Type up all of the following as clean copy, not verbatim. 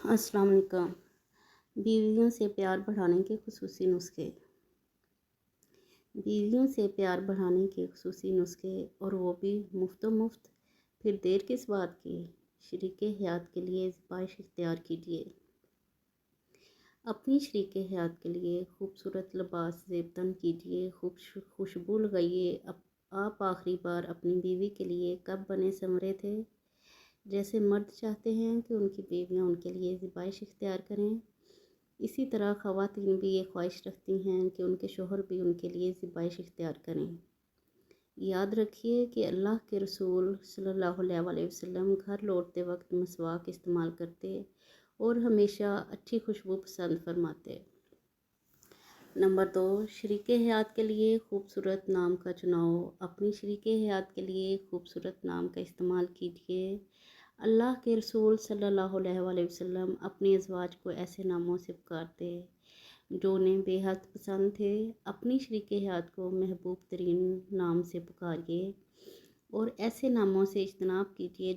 अस्सलाम वालेकुम। बीवियों से प्यार बढ़ाने के खुसूसी नुस्खे। बीवियों से प्यार बढ़ाने के खुसूसी नुस्खे, और वो भी मुफ्त। फिर देर किस बात की। शरीके हयात के लिए ज़बाइश इख्तियार कीजिए। अपनी शरीके हयात के लिए खूबसूरत लिबास ज़ेबतन कीजिए, खुशबू लगाइए। आप आखिरी बार अपनी बीवी के लिए कब बने संवरे थे। जैसे मर्द चाहते हैं कि उनकी बीवियां उनके लिए ज़बाइश इख्तियार करें, इसी तरह ख़वातीन भी ये ख्वाहिश रखती हैं कि उनके शोहर भी उनके लिए ज़बाइश इख्तियार करें। याद रखिए कि अल्लाह के रसूल सल्लल्लाहु अलैहि वसल्लम घर लौटते वक्त मसवाक इस्तेमाल करते और हमेशा अच्छी खुशबू पसंद फरमाते। नंबर 2, शरीके हयात के लिए खूबसूरत नाम का चुनाव। अपनी शरीके हयात के लिए खूबसूरत नाम का इस्तेमाल कीजिए। अल्लाह के रसूल सल्लल्लाहु अलैहि वसल्लम अपने अज़वाज को ऐसे नामों से पुकारते जो उन्हें बेहद पसंद थे। अपनी शरीके हयात को महबूब तरीन नाम से पुकारिए और ऐसे नामों से इज्तनाब कीजिए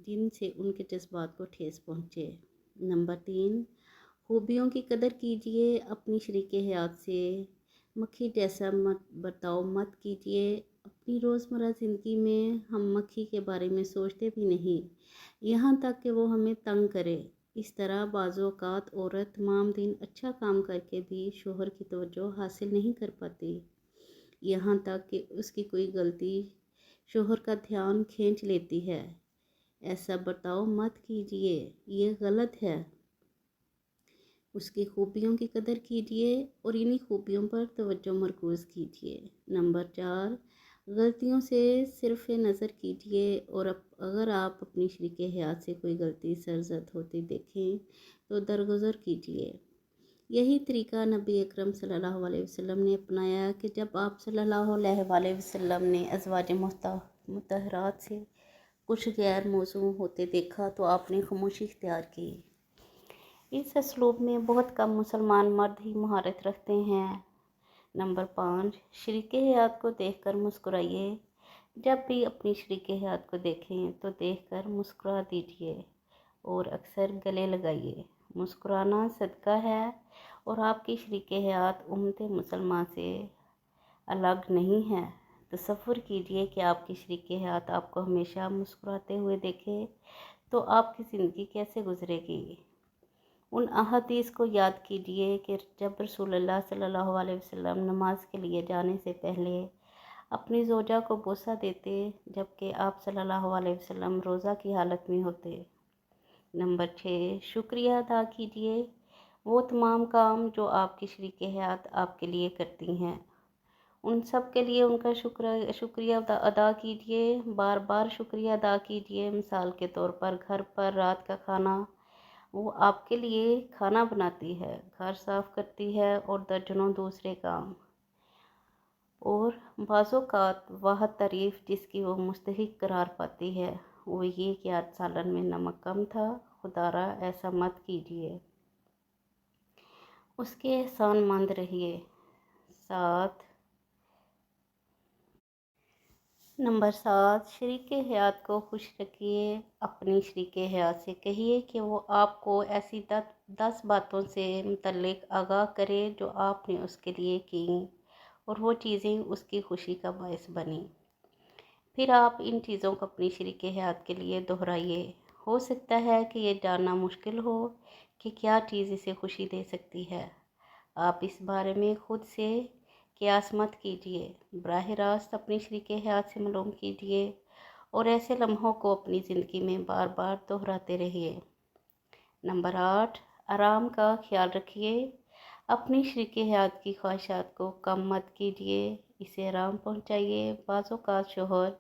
जिनसे उनके जज्बात को ठेस पहुँचे। नंबर 3, खूबियों की कदर कीजिए। अपनी शरीके हयात से मक्खी जैसा बर्ताव मत कीजिए। अपनी रोज़मर्रा ज़िंदगी में हम मक्खी के बारे में सोचते भी नहीं, यहाँ तक कि वो हमें तंग करे। इस तरह बाज़ औक़ात औरत तमाम दिन अच्छा काम करके भी शोहर की तवज्जो हासिल नहीं कर पाती, यहाँ तक कि उसकी कोई गलती शोहर का ध्यान खींच लेती है। ऐसा बर्ताव मत कीजिए, ये गलत है। उसकी खूबियों की कदर कीजिए और इन्हीं खूबियों पर तवज्जो मरकूज़ कीजिए। नंबर 4, गलतियों से सिर्फ़ नज़र कीजिए और अगर आप अपनी शरीके हयात से कोई गलती सरज़द होती देखें तो दरगुज़र कीजिए। यही तरीका नबी अकरम सल्लल्लाहु अलैहि वसल्लम ने अपनाया कि जब आप सल्लल्लाहु अलैहि वसल्लम ने अज़वाज मुतहरात से कुछ गैर मौज़ू होते देखा तो आपने खामोशी इख्तियार की। इस असलूब में बहुत कम मुसलमान मर्द ही महारत रखते हैं। नंबर 5, शरीके हयात को देखकर मुस्कुराइए। जब भी अपनी शरीके हयात को देखें तो देखकर मुस्कुरा दीजिए और अक्सर गले लगाइए। मुस्कुराना सदका है और आपकी शरीके हयात उम्मते मुसलमान से अलग नहीं है। तसव्वुर कीजिए कि आपकी शरीके हयात आपको हमेशा मुस्कुराते हुए देखे तो आपकी ज़िंदगी कैसे गुजरेगी। उन अहादीस को याद कीजिए कि जब रसूलुल्लाह सल्लल्लाहु अलैहि वसल्लम नमाज के लिए जाने से पहले अपनी ज़ौजा को बोसा देते, जबकि आप सल्लल्लाहु अलैहि वसल्लम रोज़ा की हालत में होते। नंबर 6, शुक्रिया अदा कीजिए वो तमाम काम जो आपकी शरीके हयात आपके लिए करती हैं। उन सब के लिए उनका शुक्रिया अदा कीजिए, बार बार शुक्रिया अदा कीजिए। मिसाल के तौर पर घर पर रात का खाना वो आपके लिए खाना बनाती है, घर साफ़ करती है और दर्जनों दूसरे काम। और बाज़ौक़ात वह तारीफ़ जिसकी वो मुस्तहिक करार पाती है वो ये कि आज सालन में नमक कम था, खुदारा ऐसा मत कीजिए। उसके एहसानमंद रहिए। 7, नंबर 7, शरीके हयात को खुश रखिए। अपनी शरीके हयात से कहिए कि वो आपको ऐसी 10 बातों से मुतल्लिक आगाह करे जो आपने उसके लिए की और वो चीज़ें उसकी खुशी का बायस बनी। फिर आप इन चीज़ों को अपनी शरीके हयात के लिए दोहराइए। हो सकता है कि ये जानना मुश्किल हो कि क्या चीज़ इसे खुशी दे सकती है। आप इस बारे में खुद से क़यास मत कीजिए, बराह रास्त अपनी शरीके हयात से मालूम कीजिए और ऐसे लम्हों को अपनी ज़िंदगी में बार बार दोहराते रहिए। नंबर 8, आराम का ख्याल रखिए। अपनी शरीके हयात की ख्वाहिशात को कम मत कीजिए, इसे आराम पहुँचाइए। बाज़ औक़ात शोहर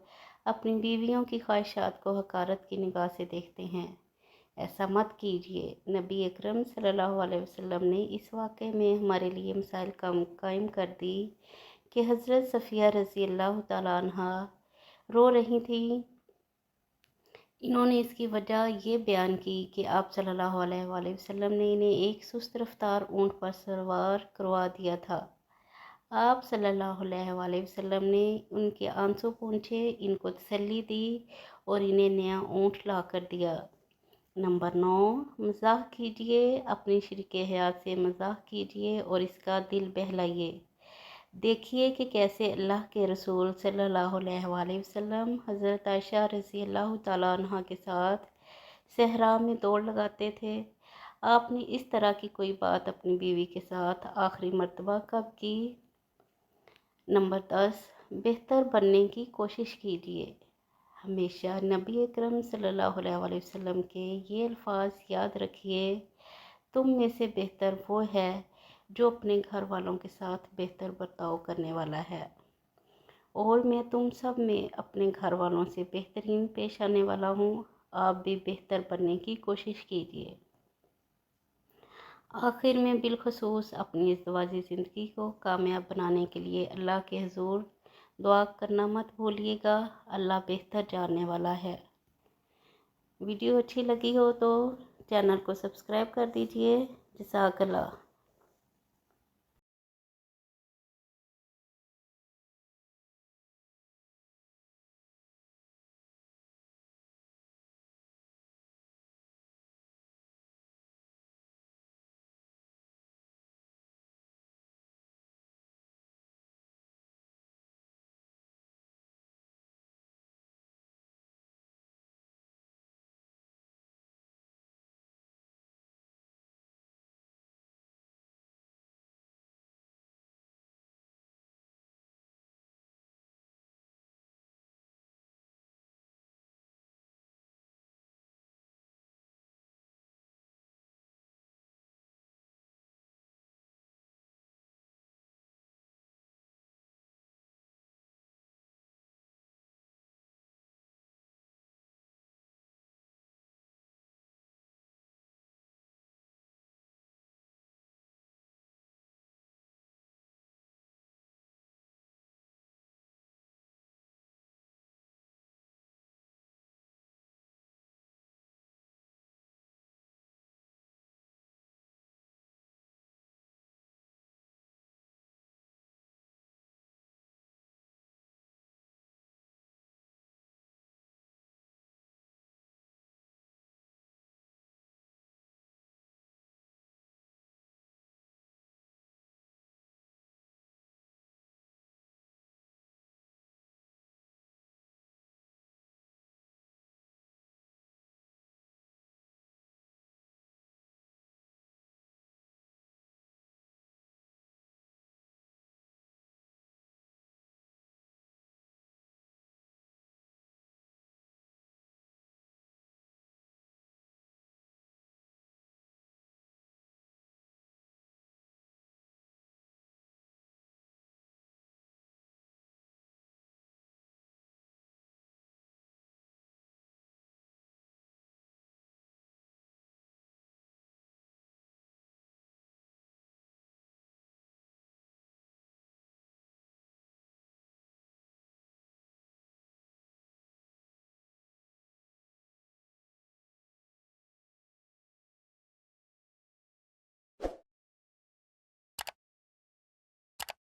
अपनी बीवियों की ख्वाहिशात को हक़ारत की निगाह से देखते हैं, ऐसा मत कीजिए। नबी अकरम सल्लल्लाहु अलैहि वसल्लम ने इस वाक़े में हमारे लिए मिसाल कायम कर दी कि हज़रत सफ़िया रज़ी अल्लाह तआला अन्हा रो रही थी। इन्होंने इसकी वजह ये बयान की कि आप सल्लल्लाहु अलैहि वसल्लम ने इन्हें एक सुस्त रफ्तार ऊँट पर सवार करवा दिया था। आप सल्लल्लाहु अलैहि वसल्लम ने उनके आंसू पोंछे, इनको तसल्ली दी और इन्हें नया ऊँट ला कर दिया। नंबर 9, मज़ाक कीजिए। अपनी शरीके हयात से मज़ाक कीजिए और इसका दिल बहलाइए। देखिए कि कैसे अल्लाह के रसूल सल्लल्लाहु अलैहि वसल्लम हज़रत आयशा रज़ी अल्लाह तआला अन्हा के साथ सहरा में दौड़ लगाते थे। आपने इस तरह की कोई बात अपनी बीवी के साथ आखिरी मर्तबा कब की? नंबर 10, बेहतर बनने की कोशिश कीजिए। हमेशा नबी अकरम सल्लल्लाहु अलैहि वसल्लम के ये अल्फाज याद रखिए, तुम में से बेहतर वो है जो अपने घर वालों के साथ बेहतर बर्ताव करने वाला है, और मैं तुम सब में अपने घर वालों से बेहतरीन पेश आने वाला हूँ। आप भी बेहतर बनने की कोशिश कीजिए। आखिर में बिलखसूस अपनी इज़्दिवाजी ज़िंदगी को कामयाब बनाने के लिए अल्लाह के हुज़ूर दुआ करना मत भूलिएगा। अल्लाह बेहतर जानने वाला है। वीडियो अच्छी लगी हो तो चैनल को सब्सक्राइब कर दीजिए। जज़ाकल्लाह।